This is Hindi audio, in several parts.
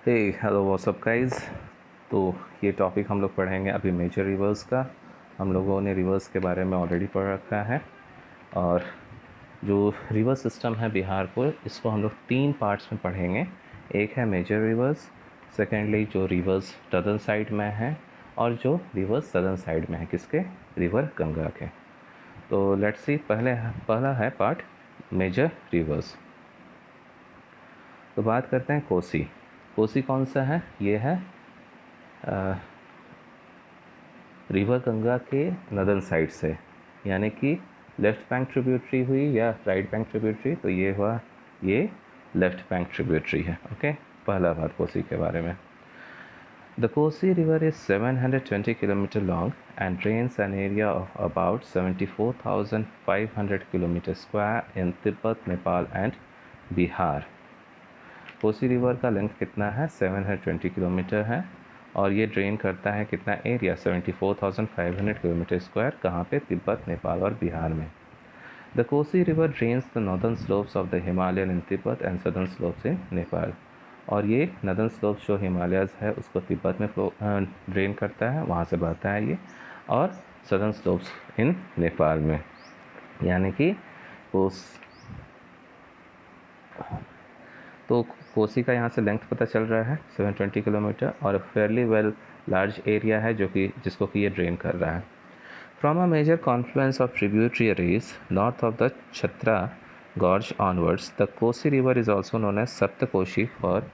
हे हेलो व्हाट्सअप गाइस। तो ये टॉपिक हम लोग पढ़ेंगे अभी मेजर रिवर्स का। हम लोगों ने रिवर्स के बारे में ऑलरेडी पढ़ रखा है, और जो रिवर सिस्टम है बिहार को, इसको हम लोग 3 पार्ट्स में पढ़ेंगे। एक है मेजर रिवर्स, सेकेंडली जो रिवर्स नॉर्दर्न साइड में है, और जो रिवर्स सदर्न साइड में है, किसके, रिवर गंगा के। तो लेट्स सी, पहला है पार्ट मेजर रिवर्स। तो बात करते हैं कोसी। कोसी कौन सा है? ये है रिवर गंगा के नदर्न साइड से, यानी कि लेफ़्ट बैंक ट्रिब्यूटरी हुई या राइट बैंक ट्रिब्यूटरी। तो ये हुआ, ये लेफ़्ट बैंक ट्रिब्यूटरी है। ओके, पहला बात कोसी के बारे में। The Kosi river is 720 kilometre long and drains an area of about 74,500 kilometre square in Tibet, Nepal and Bihar. Kosi river का लेंथ कितना है? 720 किलोमीटर है, और ये ड्रेन करता है कितना एरिया? 74,500 kilometre square. कहाँ पे? तिब्बत, नेपाल और बिहार में। The Kosi river drains the northern slopes of the Himalayan in Tibet and southern slopes in Nepal. और ये नॉर्दर्न स्लोप्स जो हिमालयस है उसको तिब्बत में ड्रेन करता है, वहाँ से बहता है ये, और सदर्न स्लोप्स इन नेपाल में। यानी कि तो कोसी का यहाँ से लेंथ पता चल रहा है 720 किलोमीटर, और फेयरली वेल लार्ज एरिया है जिसको कि ये ड्रेन कर रहा है। From a major confluence of tributaries north of the Chatra gorge onwards, the Kosi river is also known as Saptakoshi for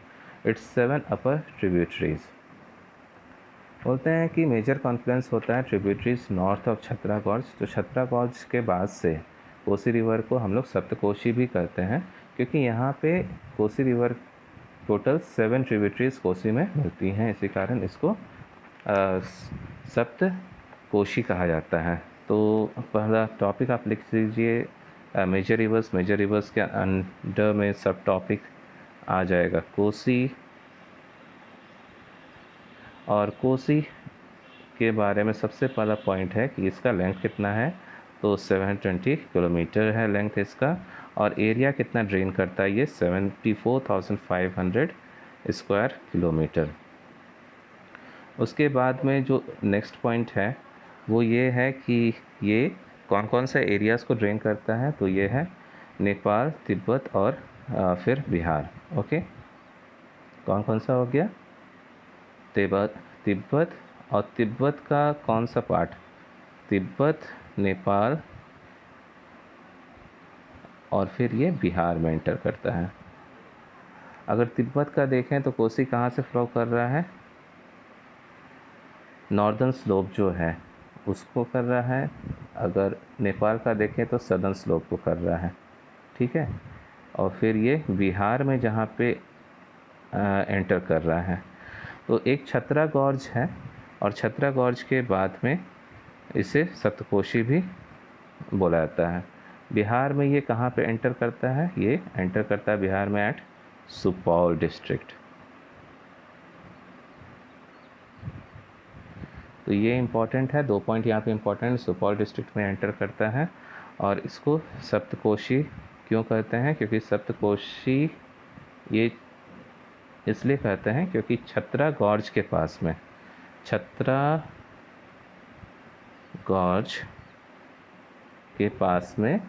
its 7 upper tributaries. बोलते हैं कि मेजर कॉन्फ्लुएंस होता है tributaries north of Chatra gorge. तो छत्रा गॉर्ज के बाद से कोसी रिवर को हम लोग सप्तकोशी भी कहते हैं, क्योंकि यहाँ पे Kosi river total 7 tributaries Kosi में मिलती हैं, इसी कारण इसको सप्तकोशी कहा जाता है। तो पहला टॉपिक आप लिख लीजिए मेजर रिवर्स। मेजर रिवर्स के अंडर में सब टॉपिक आ जाएगा कोसी, और कोसी के बारे में सबसे पहला पॉइंट है कि इसका लेंथ कितना है। तो 720 किलोमीटर है लेंथ इसका, और एरिया कितना ड्रेन करता है ये? 74,500 स्क्वायर किलोमीटर। उसके बाद में जो नेक्स्ट पॉइंट है वो ये है कि ये कौन कौन सा एरियाज़ को ड्रेन करता है। तो ये है नेपाल, तिब्बत और फिर बिहार। ओके, कौन कौन सा हो गया? तिब्बत और तिब्बत का कौन सा पार्ट? तिब्बत, नेपाल और फिर ये बिहार में एंटर करता है। अगर तिब्बत का देखें तो कोसी कहाँ से फ्लो कर रहा है? नॉर्दर्न स्लोप जो है उसको कर रहा है। अगर नेपाल का देखें तो सदर्न स्लोप को कर रहा है, ठीक है। और फिर ये बिहार में जहाँ पे एंटर कर रहा है। तो एक छत्रा गॉर्ज है, और छत्रा गॉर्ज के बाद में इसे सप्तकोशी भी बोला जाता है। बिहार में ये कहाँ पे एंटर करता है? ये एंटर करता है बिहार में एट सुपौल डिस्ट्रिक्ट। तो ये इम्पॉर्टेंट है, 2 पॉइंट यहाँ पे इम्पॉर्टेंट। सुपौल डिस्ट्रिक्ट में एंटर करता है, और इसको सप्तकोशी क्यों कहते हैं? क्योंकि सप्तकोशी ये इसलिए कहते हैं क्योंकि छत्रा गॉर्ज के पास में, छत्रा गॉर्ज के पास में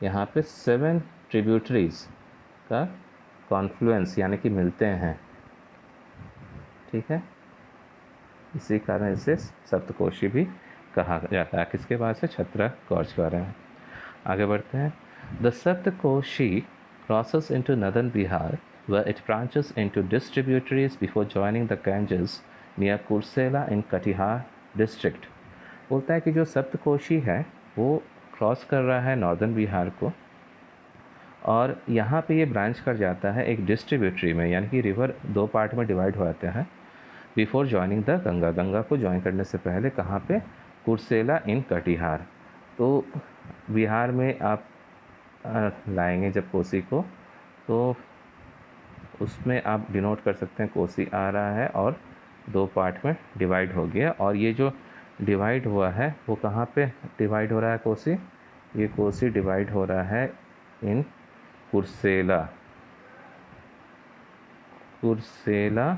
यहाँ पे 7 ट्रिब्यूटरीज का कॉन्फ्लुएंस यानी कि मिलते हैं, ठीक है। इसी कारण इसे सप्तकोशी भी कहा जाता है। किसके पास है? छत्रा गॉर्ज के बारे में। आगे बढ़ते हैं। The Saptakoshi crosses into northern Bihar where it branches into distributaries before joining the Ganges near Kursela in Katihar district। बोलता है कि जो सप्तकोशी है वो क्रॉस कर रहा है नॉर्दर्न बिहार को, और यहाँ पे ये ब्रांच कर जाता है एक डिस्ट्रीब्यूटरी में, यानी कि रिवर 2 पार्ट में डिवाइड हो जाते हैं before joining the Ganga. Ganga को ज्वाइन करने से पहले कहाँ पे? कुर्सेला इन कटिहार। तो बिहार में आप लाएंगे जब कोसी को, तो उसमें आप डिनोट कर सकते हैं कोसी आ रहा है और 2 पार्ट में डिवाइड हो गया। और ये जो डिवाइड हुआ है वो कहाँ पे डिवाइड हो रहा है? कोसी, ये कोसी डिवाइड हो रहा है इन कुर्सेला। कुर्सेला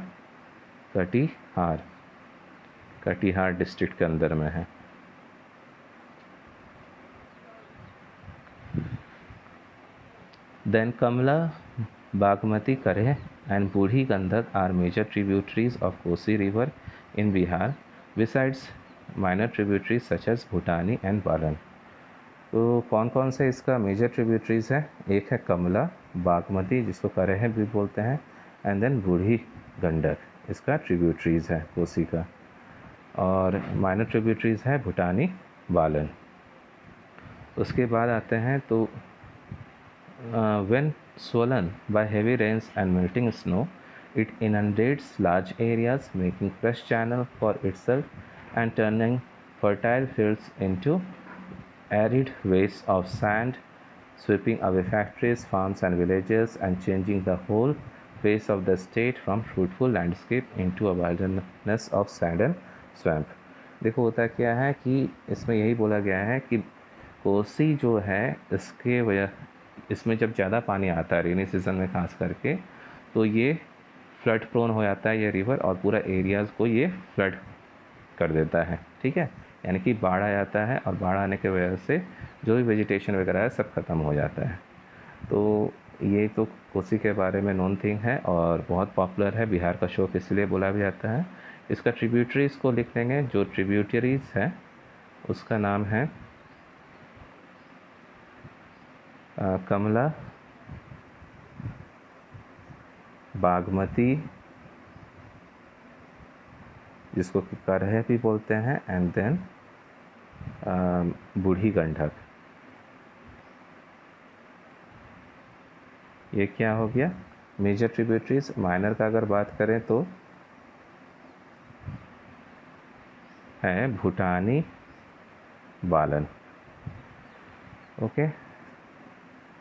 कटिहार डिस्ट्रिक्ट के अंदर में है। Then Kamla, Bagmati, Kareh and Burhi Gandak are major tributaries of Kosi river in Bihar, besides minor tributaries such as Bhutani and बालन। तो कौन कौन से इसका मेजर ट्रिब्यूटरीज है? एक है कमला, बागमती जिसको करेह भी बोलते हैं, एंड देन बूढ़ी गंडक इसका ट्रिब्यूटरीज है कोसी का, और माइनर ट्रिब्यूटरीज है भूटानी, बालन। उसके बाद आते हैं तो when swollen by heavy rains and melting snow, it inundates large areas, making fresh channel for itself and turning fertile fields into arid wastes of sand, sweeping away factories, farms and villages and changing the whole face of the state from fruitful landscape into a wilderness of sand and swamp। देखो होता क्या है कि इसमें यही बोला गया है कि कोसी जो है इसके वजह, इसमें जब ज़्यादा पानी आता है रेनी सीज़न में खास करके, तो ये फ्लड प्रोन हो जाता है ये रिवर, और पूरा एरियाज़ को ये फ्लड कर देता है। ठीक है, यानी कि बाढ़ आ जाता है, और बाढ़ आने की वजह से जो भी वेजिटेशन वगैरह है सब ख़त्म हो जाता है। तो ये तो कोसी के बारे में नॉन थिंग है और बहुत पॉपुलर है, बिहार का शोक इसलिए बोला भी जाता है। इसका ट्रिब्यूटरीज़ को लिख लेंगे, जो ट्रिब्यूटरीज़ है उसका नाम है कमला, बागमती जिसको करेह भी बोलते हैं, एंड देन बूढ़ी गंडक। ये क्या हो गया मेजर ट्रिब्यूटरीज। माइनर का अगर बात करें तो है भूटानी, बालन। ओके,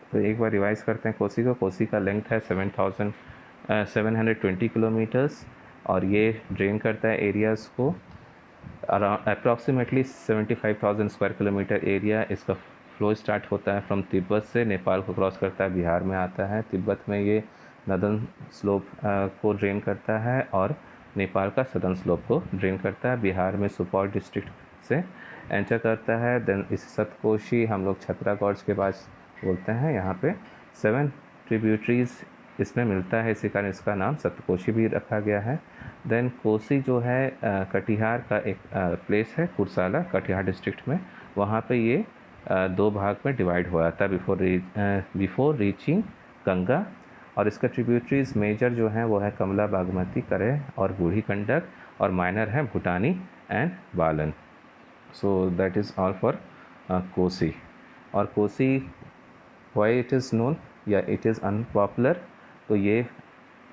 तो एक बार रिवाइज करते हैं कोसी को। कोसी का लेंथ है 720 किलोमीटर्स, और ये ड्रेन करता है एरियाज़ को around approximately 75,000 square kilometre area. इसका फ्लो स्टार्ट होता है फ्रॉम तिब्बत से, नेपाल को क्रॉस करता है, बिहार में आता है। तिब्बत में ये नदन स्लोप को ड्रेन करता है और नेपाल का सदर्न स्लोप को ड्रेन करता है। बिहार में सुपौल डिस्ट्रिक्ट से एंटर करता है। देन इस सतकोशी हम लोग छतरा गॉर्ज के पास बोलते हैं। यहाँ पे 7 ट्रिब्यूटरीज इसमें मिलता है, इसी कारण इसका नाम सतकोशी भी रखा गया है। देन कोसी जो है कटिहार का एक प्लेस है, कुर्साला, कटिहार डिस्ट्रिक्ट में। वहाँ पे ये 2 भाग में डिवाइड हो जाता है बिफोर रीचिंग गंगा। और इसका ट्रिब्यूटरीज मेजर जो हैं वो है कमला, बागमती, करेह और बूढ़ी गंडक, और माइनर है Bhutani and Balan. So that is all for Kosi. और Kosi why it is known या इट इज़ अनपॉपुलर, तो ये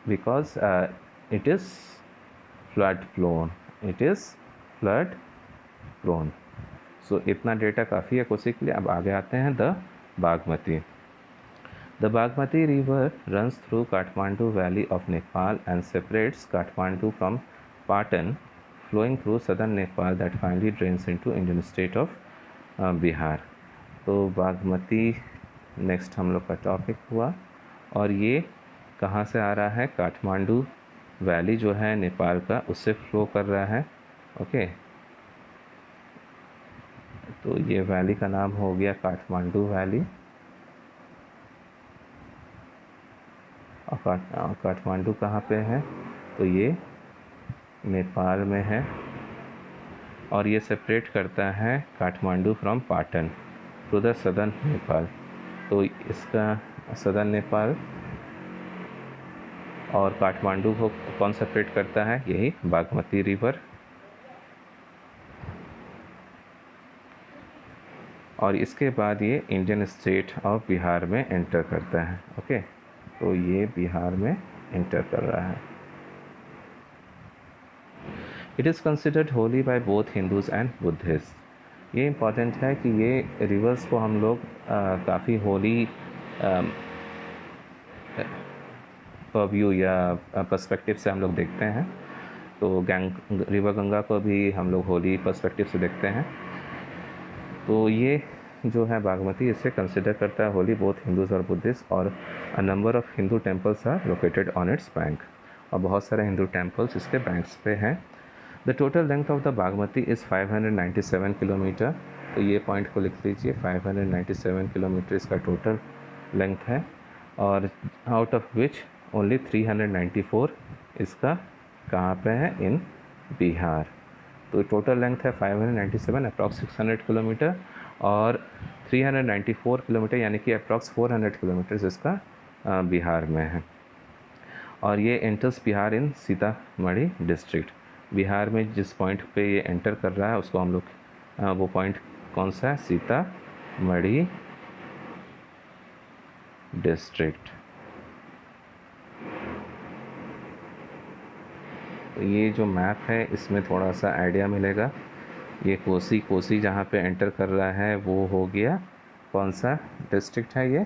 because it is flood prone. So इतना डेटा काफ़ी है कोसी के लिए। अब आगे आते हैं the Bagmati. The Bagmati river runs through Kathmandu Valley of Nepal and separates Kathmandu from Patan, flowing through southern Nepal that finally drains into Indian state of Bihar। तो बागमती नेक्स्ट हम लोग का टॉपिक हुआ, और ये कहाँ से आ रहा है? काठमांडू वैली जो है नेपाल का, उससे फ्लो कर रहा है। ओके, तो ये वैली का नाम हो गया काठमांडू वैली। और काठमांडू कहाँ पे है? तो ये नेपाल में है, और ये सेपरेट करता है Kathmandu from Patan to the southern Nepal. तो इसका सदर्न नेपाल और काठमांडू को कौन सेपरेट करता है? यही बागमती रिवर। और इसके बाद ये इंडियन स्टेट ऑफ बिहार में एंटर करता है। ओके, तो ये बिहार में एंटर कर रहा है। It is considered Holi by both Hindus and Buddhist. ये इम्पॉर्टेंट है कि ये रिवर्स को हम लोग काफ़ी होली व्यू या पर्सपेक्टिव से हम लोग देखते हैं। तो रिवर गंगा को भी हम लोग होली पर्सपेक्टिव से देखते हैं। तो ये जो है बागमती, इसे कंसिडर करता है होली बोथ हिंदूज और बुद्धिस्ट, और a number of Hindu temples are located on its bank. और बहुत सारे हिंदू टेम्पल्स इसके बैंक्स पे हैं। The total length of the Bagmati is 597 kilometre. तो ये पॉइंट को लिख लीजिए, 597 किलोमीटर इसका टोटल लेंथ है, और आउट ऑफ विच ओनली 394 इसका कहाँ पे है, इन बिहार। तो टोटल लेंथ है 597, अप्रॉक्स 600 किलोमीटर, और 394 किलोमीटर यानी कि अप्रॉक्स 400 किलोमीटर इसका बिहार में है। और ये एंटर्स बिहार इन सीतामढ़ी डिस्ट्रिक्ट। बिहार में जिस पॉइंट पे ये एंटर कर रहा है उसको हम लोग वो पॉइंट कौन सा है, सीतामढ़ी डिस्ट्रिक्ट। तो ये जो मैप है इसमें थोड़ा सा आइडिया मिलेगा। ये कोसी जहाँ पे एंटर कर रहा है वो हो गया, कौन सा डिस्ट्रिक्ट है ये,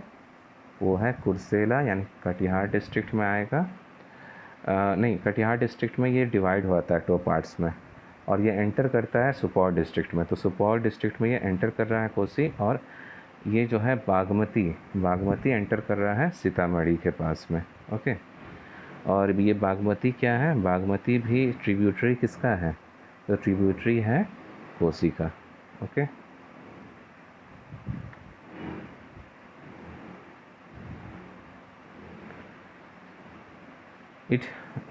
वो है कुर्सेला, यानी कटिहार डिस्ट्रिक्ट में आएगा। नहीं, कटिहार डिस्ट्रिक्ट में ये डिवाइड होता है 2 पार्ट्स में, और ये एंटर करता है सुपौल डिस्ट्रिक्ट में। तो सुपौल डिस्ट्रिक्ट में ये एंटर कर रहा है कोसी, और ये जो है बागमती एंटर कर रहा है सीतामढ़ी के पास में। ओके, और ये बागमती क्या है, बागमती भी ट्रिब्यूटरी किसका है, तो ट्रिब्यूटरी है कोसी का। Okay,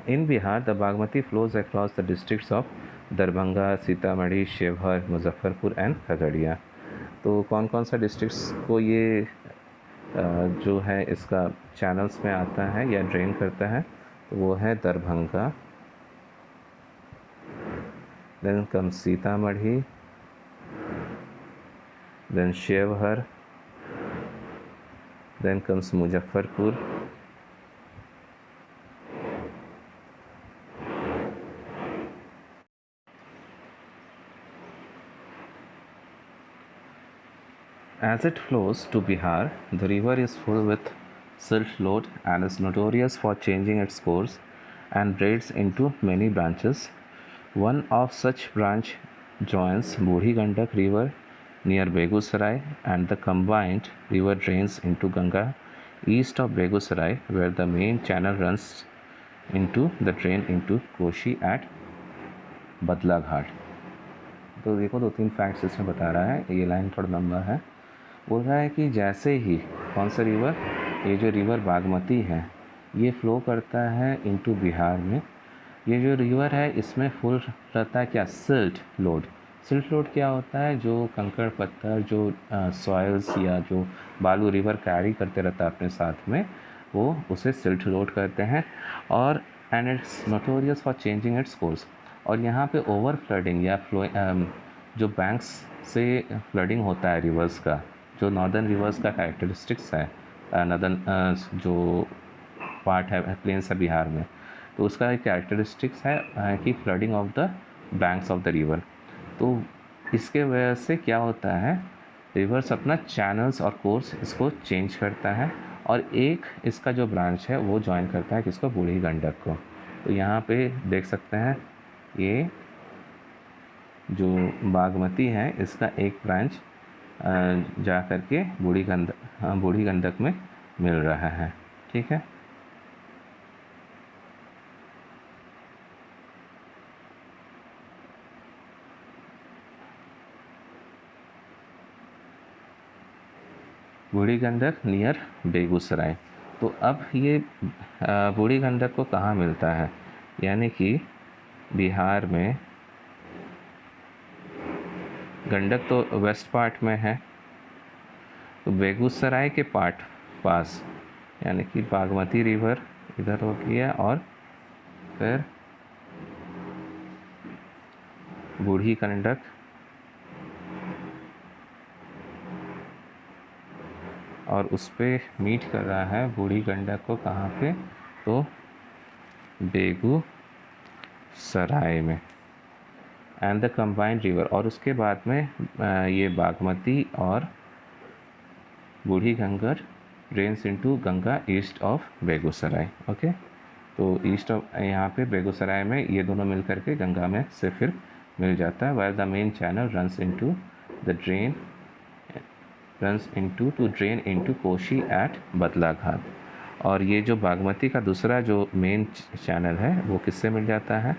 in Bihar, the Bagmati flows across the districts of Darbhanga, Sitamarhi, Sheohar, Muzaffarpur and Khagaria. तो कौन कौन सा डिस्ट्रिक्ट्स को ये जो है इसका चैनल्स में आता है या ड्रेन करता है, तो वो है Darbhanga, then come Sitamarhi, then Sheohar, then comes Muzaffarpur, As it flows to Bihar, the river is full with silt load and is notorious for changing its course and braids into many branches. One of such branch joins Buri Gandak river near Begusarai, and the combined river drains into Ganga east of Begusarai, where the main channel runs into the drain into Koshi at बदला घाट। तो देखो 2-3 फैक्ट्स इसमें बता रहा है, ये लाइन थोड़ा लंबा है। बोल रहा है कि जैसे ही कौन सा रिवर, ये जो रिवर बागमती है ये फ्लो करता है इनटू बिहार में, ये जो रिवर है इसमें फुल रहता है क्या, सिल्ट लोड। सिल्ट लोड क्या होता है, जो कंकड़ पत्थर, जो सॉइल्स या जो बालू रिवर कैरी करते रहता है अपने साथ में, वो उसे सिल्ट लोड करते हैं। और and it's notorious for changing its course. और यहाँ पे ओवर फ्लडिंग या जो बैंक्स से फ्लडिंग होता है रिवर्स का, जो नॉर्दर्न रिवर्स का कैरेक्टरिस्टिक्स है, नॉर्दर्न जो पार्ट है प्लेन्स है बिहार में, तो उसका एक कैरेक्टरिस्टिक्स है कि flooding of the banks of the river. तो इसके वजह से क्या होता है, रिवर्स अपना चैनल्स और कोर्स इसको चेंज करता है, और एक इसका जो ब्रांच है वो ज्वाइन करता है किसको, बूढ़ी गंडक को। तो यहाँ पे देख सकते हैं ये जो बागमती है इसका एक ब्रांच जा कर के बूढ़ी गंडक में मिल रहा है। ठीक है, बूढ़ी गंडक नियर बेगूसराय। तो अब ये बूढ़ी गंडक को कहाँ मिलता है, यानी कि बिहार में गंडक तो वेस्ट पार्ट में है, तो बेगूसराय के पास यानी कि बागमती रिवर इधर हो गया, और फिर बूढ़ी गंडक, और उस पर मीट कर रहा है बूढ़ी गंडक को कहाँ पे, तो बेगूसराय में। एंड द कंबाइंड रिवर, और उसके बाद में ये बागमती और बूढ़ी Ganga drains into Ganga east of Begusarai. Okay, तो ईस्ट ऑफ यहाँ पे बेगूसराय में ये दोनों मिल करके गंगा में से फिर मिल जाता है। Where the main channel runs into the drain to drain into Kosi at Badla Ghat. और ये जो बागमती का दूसरा जो मेन चैनल है वो किससे मिल जाता है?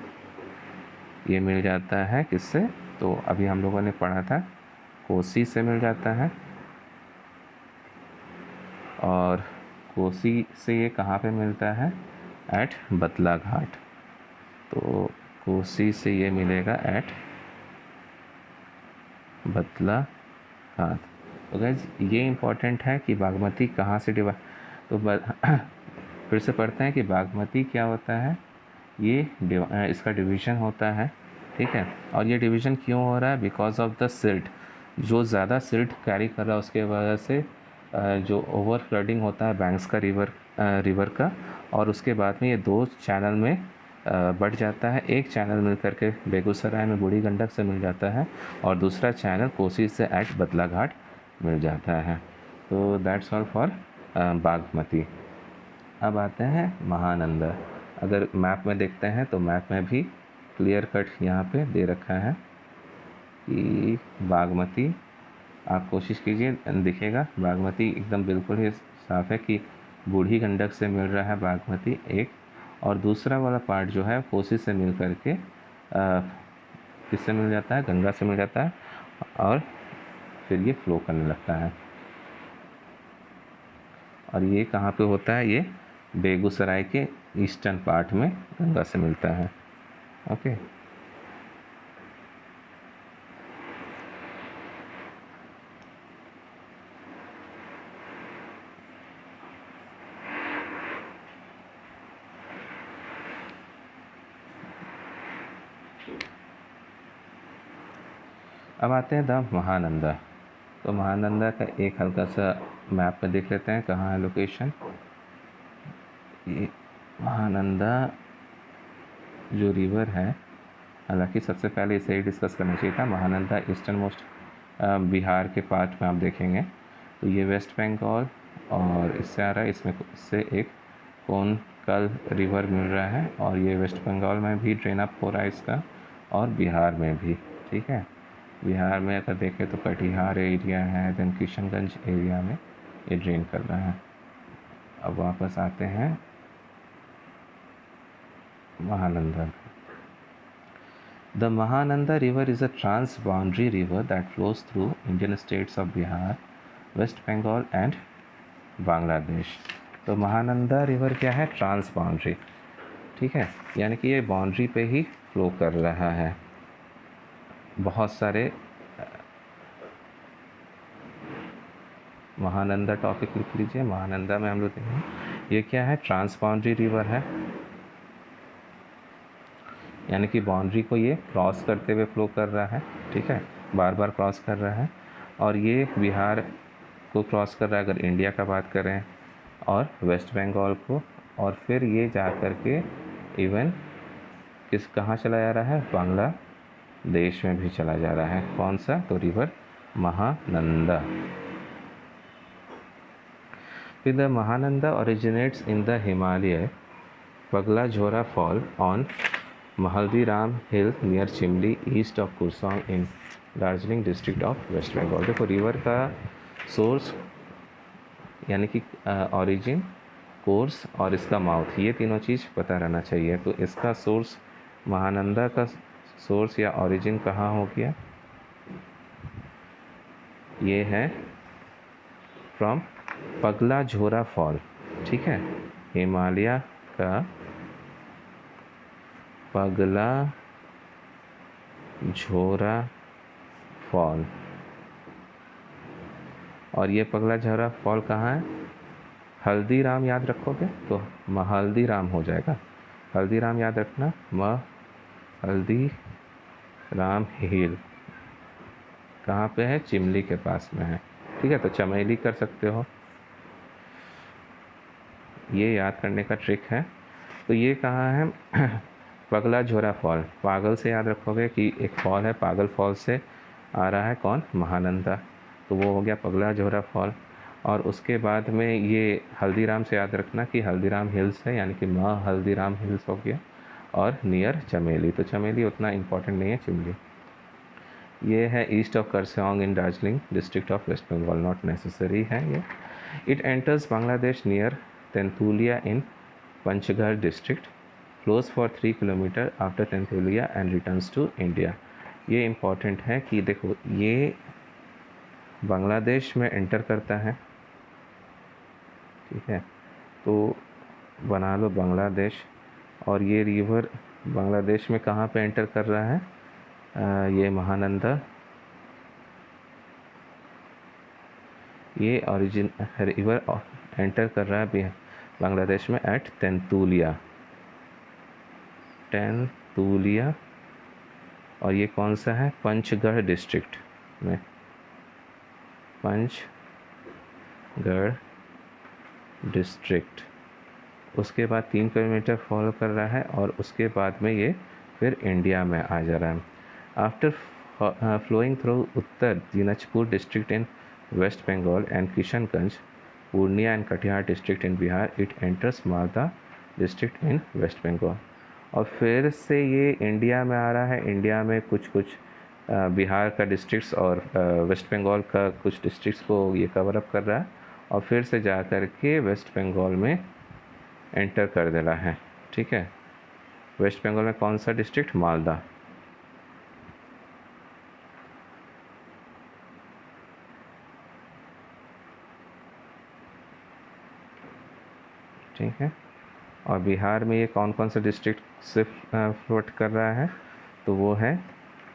ये मिल जाता है किससे? तो अभी हम लोगों ने पढ़ा था कोसी से मिल जाता है। और कोसी से ये कहाँ पे मिलता है? एट बतला घाट। तो कोसी से ये मिलेगा एट बतला घाट। तो गाइस ये इम्पोर्टेंट है कि बागमती कहाँ से तो फिर से पढ़ते हैं कि बागमती क्या होता है, ये इसका डिवीज़न होता है, ठीक है। और ये डिवीज़न क्यों हो रहा है? बिकॉज ऑफ द सिल्ट, जो ज़्यादा सिल्ट कैरी कर रहा है उसके वजह से जो ओवर फ्लडिंग होता है बैंक्स का रिवर का, और उसके बाद में ये दो चैनल में बढ़ जाता है। एक चैनल मिल करके बेगूसराय में बूढ़ी गंडक से मिल जाता है और दूसरा चैनल कोसी से एट बतला घाट मिल जाता है। तो दैट्स ऑल फॉर बागमती। अब आते हैं महानंदा। अगर मैप में देखते हैं तो मैप में भी क्लियर कट यहाँ पे दे रखा है कि बागमती, आप कोशिश कीजिए दिखेगा, बागमती एकदम बिल्कुल ही साफ है कि बूढ़ी गंडक से मिल रहा है बागमती एक, और दूसरा वाला पार्ट जो है कोसी से मिल करके किससे मिल जाता है? गंगा से मिल जाता है, और फिर ये फ्लो करने लगता है। और ये कहाँ पे होता है? ये बेगूसराय के ईस्टर्न पार्ट में गंगा से मिलता है। ओके, अब आते हैं द महानंदा। तो महानंदा का एक हल्का सा मैप में देख लेते हैं कहाँ है लोकेशन। ये महानंदा जो रिवर है, हालांकि सबसे पहले इसे ही डिस्कस करना चाहिए था। महानंदा ईस्टर्न मोस्ट बिहार के पार्ट में आप देखेंगे तो ये वेस्ट बंगाल और इससे आ रहा है, इससे एक कोनकल रिवर मिल रहा है, और ये वेस्ट बंगाल में भी ड्रेन अप हो रहा है इसका, और बिहार में भी, ठीक है। बिहार में अगर देखें तो कटिहार एरिया है, देन किशनगंज एरिया में ये ड्रेन कर रहा है। अब वापस आते हैं Mahananda. The Mahananda River is a trans-boundary river that flows through Indian states of Bihar, West Bengal and Bangladesh. तो महानंदा रिवर क्या है? ट्रांस बाउंड्री, ठीक है, यानी कि ये बाउंड्री पे ही फ्लो कर रहा है। बहुत सारे महानंदा टॉपिक लिख लीजिए। महानंदा में हम लोग देखेंगे ये क्या है? ट्रांस बाउंड्री रिवर है, यानी कि बाउंड्री को ये क्रॉस करते हुए फ्लो कर रहा है, ठीक है, बार बार क्रॉस कर रहा है। और ये बिहार को क्रॉस कर रहा है अगर इंडिया का बात करें, और वेस्ट बंगाल को, और फिर ये जा कर के इवन कहाँ चला जा रहा है? बांग्लादेश में भी चला जा रहा है। कौन सा? तो रिवर महानंदा। फिर the Mahananda originates in the Himalaya Pagla Jhora fall on Mahaldiram Hill near Chimli east of Kursong in Darjeeling district of waste Bengal. देखो रिवर का सोर्स यानी कि ओरिजिन, कोर्स और इसका माउथ, ये तीनों चीज़ पता रहना चाहिए। तो इसका सोर्स, महानंदा का सोर्स या ओरिजिन कहाँ हो गया? ये है फ्रॉम पगला झोरा फॉल, ठीक है, हिमालय का पगला झोरा फॉल। और ये पगला झोरा फॉल कहाँ है? हल्दीराम याद रखोगे तो महल्दीराम हो जाएगा। हल्दीराम याद रखना, हल्दीराम हिल कहाँ पे है? चिमली के पास में है, ठीक है। तो चमेली कर सकते हो, ये याद करने का ट्रिक है। तो ये कहाँ है? पगला झोरा फॉल, पागल से याद रखोगे कि एक फॉल है, पागल फॉल से आ रहा है कौन? महानंदा, तो वो हो गया पगला झोरा फॉल। और उसके बाद में ये हल्दीराम से याद रखना कि हल्दीराम हिल्स है, यानी कि हल्दीराम हिल्स हो गया, और नियर चमेली, तो चमेली उतना इम्पोर्टेंट नहीं है, चिमली। ये है east of Kurseong in Darjeeling district of waste Bengal, not necessary है ये। It enters Bangladesh near Tentulia in Panchgarh district, flows for 3 kilometre after Tentulia and returns to India। ये इम्पॉर्टेंट है कि देखो ये बांग्लादेश में एंटर करता है, ठीक है, तो बना लो बांग्लादेश, और ये रिवर बांग्लादेश में कहाँ पे एंटर कर रहा है, ये महानंदा, ये ओरिजिन रिवर एंटर कर रहा है बांग्लादेश में एट तेंतुलिया, और ये कौन सा है, पंचगढ़ डिस्ट्रिक्ट में, पंचगढ़ डिस्ट्रिक्ट। उसके बाद 3 किलोमीटर फॉलो कर रहा है और उसके बाद में ये फिर इंडिया में आ जा रहा है। After flowing through Uttar Dinajpur district in West Bengal and Kishanganj, Purnia and Katihar district in Bihar, it enters Malda district in West Bengal. और फिर से ये इंडिया में आ रहा है, इंडिया में कुछ बिहार का डिस्ट्रिक्ट्स और वेस्ट बंगाल का कुछ डिस्ट्रिक्ट्स को ये कवर अप कर रहा है, और फिर से जा कर के वेस्ट बंगाल में एंटर कर दे रहा है, ठीक है। वेस्ट बंगाल में कौन सा डिस्ट्रिक्ट, मालदा, ठीक है। और बिहार में ये कौन कौन से डिस्ट्रिक्ट से फ्लोट कर रहा है, तो वो है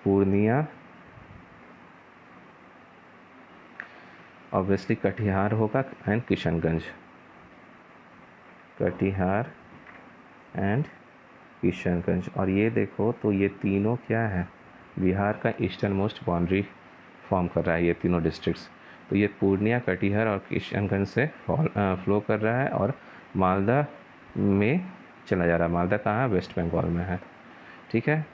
पूर्णिया, ऑब्वियसली कटिहार होगा, एंड किशनगंज, कटिहार एंड किशनगंज। और ये देखो तो ये तीनों क्या है, बिहार का ईस्टर्न मोस्ट बाउंड्री फॉर्म कर रहा है, ये तीनों डिस्ट्रिक्ट्स। तो ये पूर्णिया, कटिहार और किशनगंज से फ्लो कर रहा है और मालदा में चला जा रहा है। मालदा कहाँ है, वेस्ट बंगाल में है, ठीक है।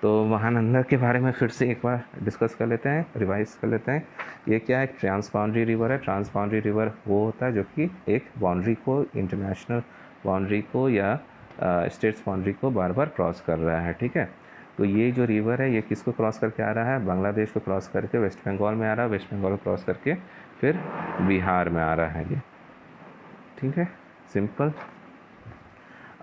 तो महानंदा के बारे में फिर से एक बार डिस्कस कर लेते हैं, रिवाइज कर लेते हैं। ये क्या है, ट्रांस बाउंड्री रिवर है। ट्रांस बाउंड्री रिवर वो होता है जो कि एक बाउंड्री को, इंटरनेशनल बाउंड्री को या स्टेट्स बाउंड्री को बार बार क्रॉस कर रहा है, ठीक है। तो ये जो रिवर है ये किसको क्रॉस करके आ रहा है, बांग्लादेश को क्रॉस करके वेस्ट बंगाल में आ रहा है, वेस्ट बंगाल को क्रॉस करके फिर बिहार में आ रहा है ये, ठीक है, सिंपल।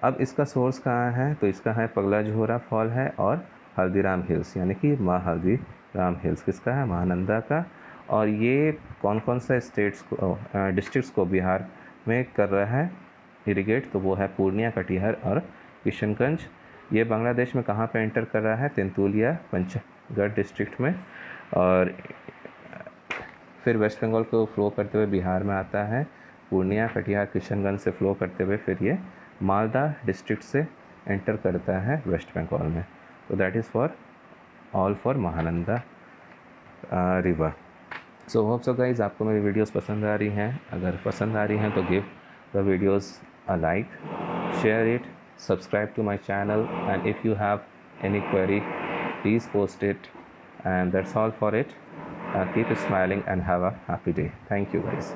अब इसका सोर्स कहाँ है, तो इसका है पगला झोरा फॉल है और हल्दीराम हिल्स, यानी कि माँ हल्दीराम हिल्स किसका है, महानंदा का। और ये कौन कौन सा स्टेट्स को, डिस्ट्रिक्ट्स को बिहार में कर रहा है इरिगेट, तो वो है पूर्णिया, कटिहार और किशनगंज। ये बांग्लादेश में कहाँ पे एंटर कर रहा है, तेंतुलिया, पंचगढ़ डिस्ट्रिक्ट में, और फिर वेस्ट बंगाल को फ्लो करते हुए बिहार में आता है, पूर्णिया, कटिहार, किशनगंज से फ्लो करते हुए फिर ये मालदा डिस्ट्रिक्ट से एंटर करता है वेस्ट बंगाल में। तो that is for all for Mahananda river. So hope so guys आपको मेरी वीडियोस पसंद आ रही हैं। अगर पसंद आ रही हैं तो give the videos a like, share it, subscribe to my channel, and if you have any query please post it, and that's all for it. Keep smiling and have a happy day. Thank you guys.